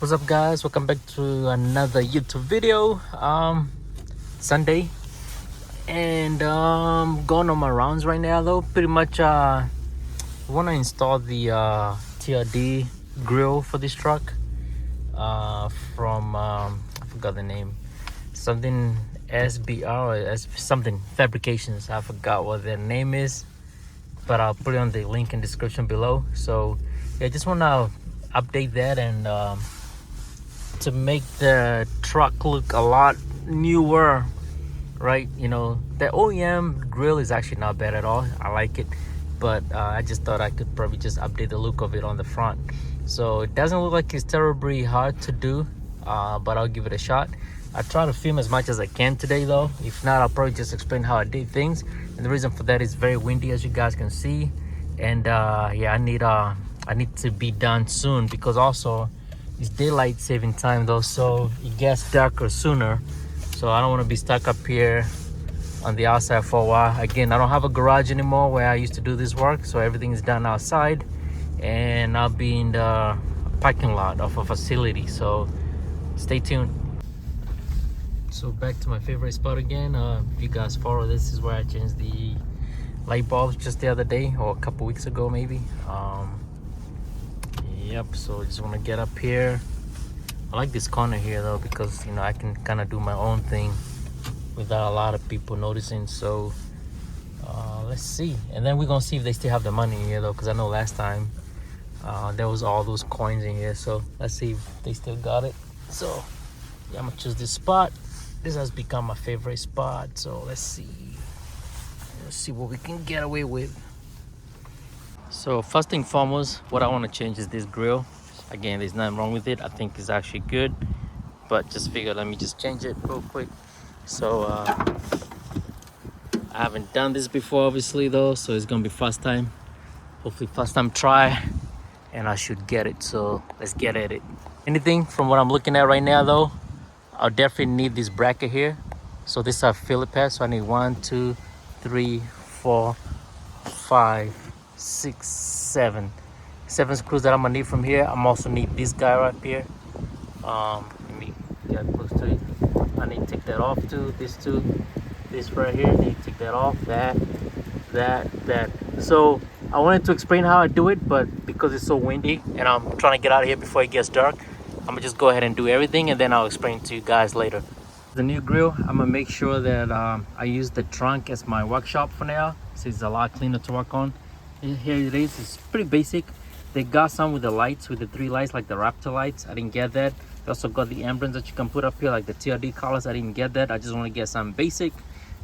What's up, guys? Welcome back to another YouTube video. Sunday, and going on my rounds right now though. Pretty much want to install the TRD grill for this truck from I forgot the name, something SBR or something Fabrications. I forgot what their name is, but I'll put it on the link in description below. So yeah, just want to update that and to make the truck look a lot newer, right? You know, the OEM grill is actually not bad at all. I like it, but I just thought I could probably just update the look of it on the front. So it doesn't look like it's terribly hard to do, but I'll give it a shot. I try to film as much as I can today though. If not, I'll probably just explain how I did things. And the reason for that is very windy, as you guys can see. And yeah, I need to be done soon, because also it's daylight saving time though, so it gets darker sooner. So I don't want to be stuck up here on the outside for a while. Again, I don't have a garage anymore where I used to do this work, so everything is done outside, and I'll be in the parking lot of a facility. So stay tuned. So back to my favorite spot again. If you guys follow, this is where I changed the light bulbs just the other day, or a couple weeks ago maybe. Yep, so I just want to get up here. I like this corner here though, because you know I can kind of do my own thing without a lot of people noticing. So let's see, and then we're gonna see if they still have the money in here though, because I know last time there was all those coins in here. So let's see if they still got it. So yeah, I'm gonna choose this spot. This has become my favorite spot, so let's see what we can get away with. So first thing foremost, what I want to change is this grill. Again, there's nothing wrong with it. I think it's actually good, but just figured let me just change it real quick. So I haven't done this before obviously though, so it's gonna be first time. Hopefully first time try, and I should get it. So let's get at it. Anything from what I'm looking at right now though, I'll definitely need this bracket here. So this is a Phillips head, so I need 1 2 3 4 5 6 7 screws that I'm gonna need from here. I'm also need this guy right here. Let me get close to it. I need to take that off too. This right here, I need to take that off. That. So I wanted to explain how I do it, but because it's so windy and I'm trying to get out of here before it gets dark, I'm gonna just go ahead and do everything, and then I'll explain to you guys later. The new grill, I'm gonna make sure that I use the trunk as my workshop for now, so it's a lot cleaner to work on. Here it is. It's pretty basic. They got some with the lights, with the 3 lights, like the Raptor lights. I didn't get that. They also got the emblems that you can put up here, like the TRD colors. I didn't get that. I just want to get some basic.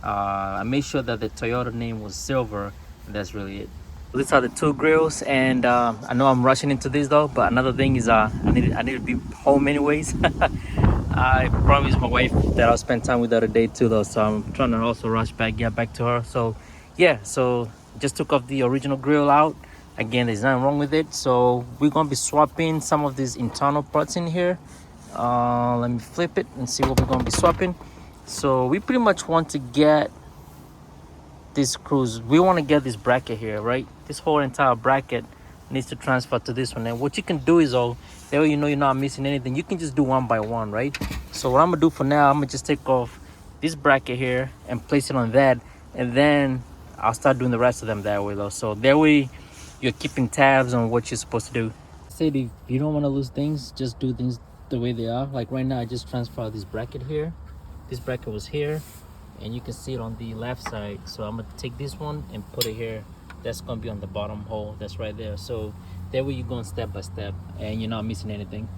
I made sure that the Toyota name was silver, and that's really it. These are the 2 grills, and I know I'm rushing into this though, but another thing is I need to be home anyways. I promised my wife that I'll spend time with her today too though, so I'm trying to also rush back, get back to her. So yeah, so just took off the original grill out. Again, there's nothing wrong with it. So we're gonna be swapping some of these internal parts in here. Let me flip it and see what we're gonna be swapping. So we pretty much want to get these screws. We want to get this bracket here, right? This whole entire bracket needs to transfer to this one. And what you can do is, that way you know you're not missing anything. You can just do one by one, right? So what I'm gonna do for now, I'm gonna just take off this bracket here and place it on that, and then I'll start doing the rest of them that way though. So that way you're keeping tabs on what you're supposed to do. Say if you don't want to lose things, just do things the way they are. Like right now, I just transferred this bracket here. This bracket was here, and you can see it on the left side. So I'm gonna take this one and put it here. That's gonna be on the bottom hole. That's right there. So that way you're going step by step, and you're not missing anything.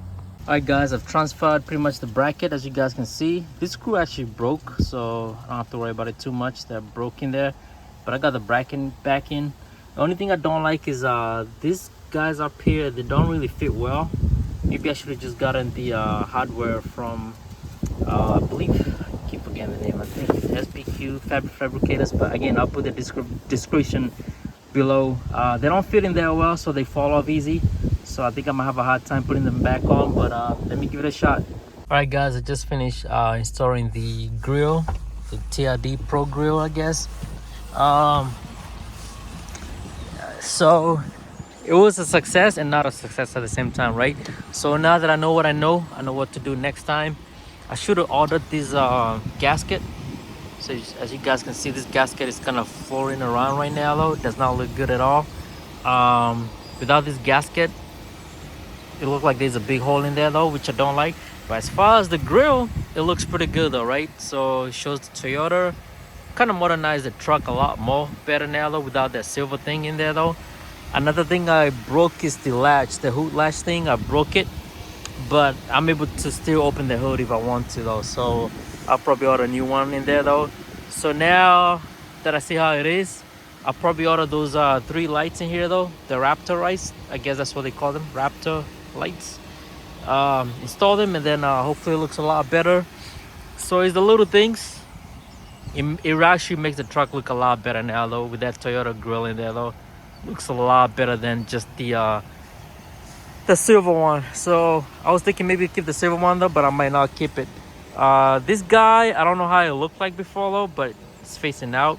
All right, guys, I've transferred pretty much the bracket. As you guys can see, this screw actually broke, so I don't have to worry about it too much. They're broken there, but I got the bracket back in. The only thing I don't like is these guys up here, they don't really fit well. Maybe I should have just gotten the hardware from I believe, I keep forgetting the name, I think it's SRQ Fabricators, but again, I'll put the description below. They don't fit in there well, so they fall off easy. So I think I'm gonna have a hard time putting them back on, but let me give it a shot. All right, guys, I just finished installing the grill, the TRD Pro grill, I guess. So it was a success and not a success at the same time, right? So now that I know what I know what to do next time. I should have ordered this gasket. So as you guys can see, this gasket is kind of floating around right now though. It does not look good at all. Without this gasket, it looks like there's a big hole in there though, which I don't like. But as far as the grill, it looks pretty good though, right? So it shows the Toyota kind of modernized the truck a lot more better now though, without that silver thing in there though. Another thing I broke is the latch, the hood latch thing. I broke it, but I'm able to still open the hood if I want to though. So I'll probably order a new one in there though. So now that I see how it is, I'll probably order those 3 lights in here though, the Raptor lights. I guess that's what they call them, Raptor lights. Install them, and then hopefully it looks a lot better. So it's the little things. It actually makes the truck look a lot better now though, with that Toyota grill in there though. Looks a lot better than just the silver one. So I was thinking maybe keep the silver one though, but I might not keep it. This guy, I don't know how it looked like before though, but it's facing out.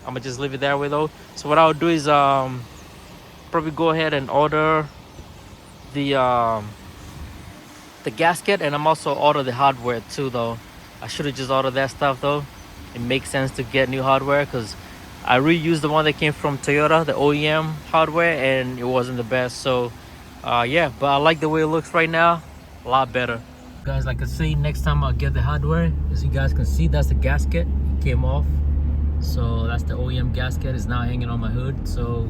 I'm gonna just leave it that way though. So what I'll do is probably go ahead and order the gasket, and I'm also order the hardware too though. I should have just ordered that stuff though. It makes sense to get new hardware because I reused the one that came from Toyota, the OEM hardware, and it wasn't the best. So yeah, but I like the way it looks right now. A lot better. Guys, like I say, next time I'll get the hardware. As you guys can see, that's the gasket. It came off. So that's the OEM gasket. It's now hanging on my hood. So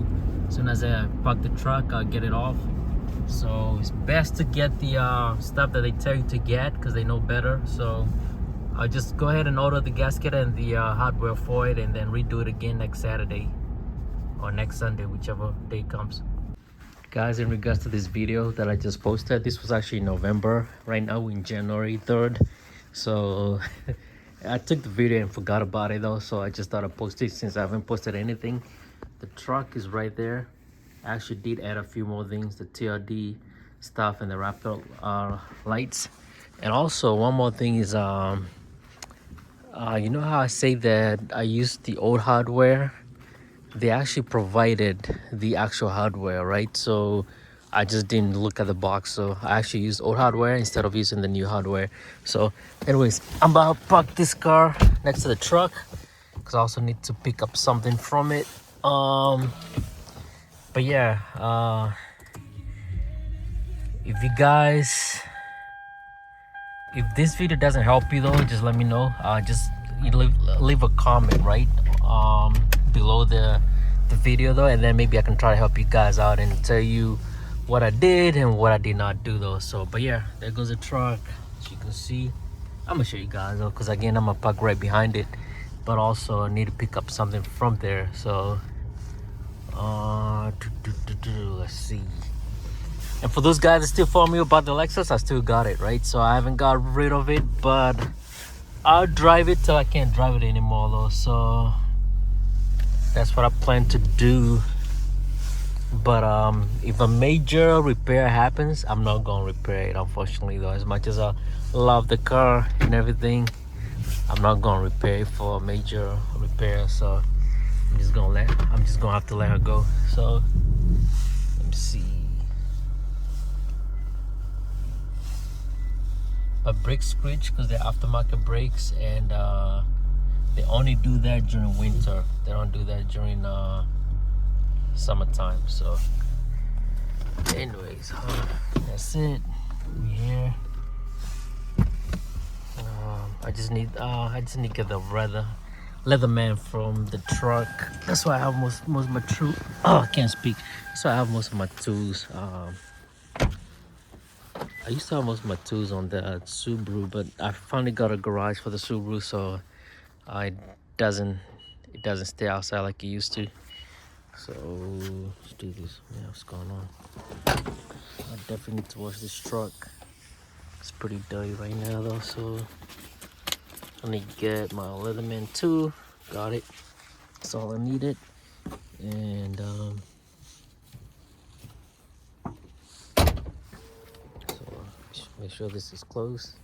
as soon as I park the truck, I'll get it off. So it's best to get the stuff that they tell you to get because they know better. So I'll just go ahead and order the gasket and the hardware for it, and then redo it again next Saturday or next Sunday, whichever day comes. Guys, in regards to this video that I just posted, this was actually November. Right now we're in January 3rd. So I took the video and forgot about it though, so I just thought I'd post it since I haven't posted anything. The truck is right there. I actually did add a few more things, the TRD stuff and the Raptor lights. And also one more thing is you know how I say that I used the old hardware? They actually provided the actual hardware, right? So I just didn't look at the box, so I actually used old hardware instead of using the new hardware. So anyways, I'm about to park this car next to the truck because I also need to pick up something from it. But yeah, if this video doesn't help you though, just let me know. Just leave a comment right below the video though, and then maybe I can try to help you guys out and tell you what I did and what I did not do though. So but yeah, there goes the truck. As you can see, I'm gonna show you guys though, because again I'm gonna park right behind it, but also I need to pick up something from there. So let's see. And for those guys that still follow me about the Lexus, I still got it, right? So I haven't got rid of it, but I'll drive it till I can't drive it anymore though. So that's what I plan to do. But if a major repair happens, I'm not gonna repair it, unfortunately though. As much as I love the car and everything, I'm not gonna repair it for a major repair. So I'm just gonna have to let her go. So let me see. My brakes screech because they're aftermarket brakes, and they only do that during winter. They don't do that during summertime. So anyways, that's it. We're here. I just need to get the leather man from the truck. That's why I have most of my I can't speak. So I have most of my tools. I used to have most of my tools on the Subaru, but I finally got a garage for the Subaru, so it doesn't stay outside like it used to. So let's do this. Yeah, what's going on? I definitely need to wash this truck. It's pretty dirty right now though, so I need to get my Leatherman 2. Got it. That's all I needed. And make sure this is closed.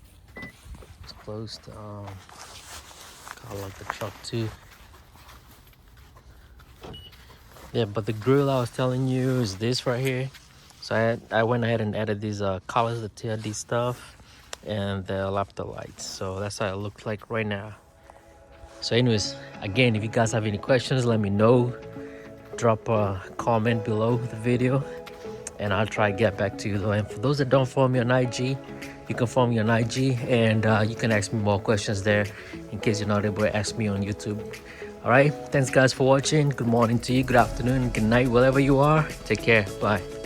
It's closed. I like the truck too. Yeah, but the grill I was telling you is this right here. So I went ahead and added these colors, the TRD stuff, and the Raptor lights. So that's how it looks like right now. So anyways, again, if you guys have any questions, let me know. Drop a comment below the video and I'll try to get back to you. And for those that don't follow me on IG, you can follow me on IG and you can ask me more questions there in case you're not able to ask me on YouTube. All right, thanks guys for watching. Good morning to you, good afternoon, good night, wherever you are. Take care, bye.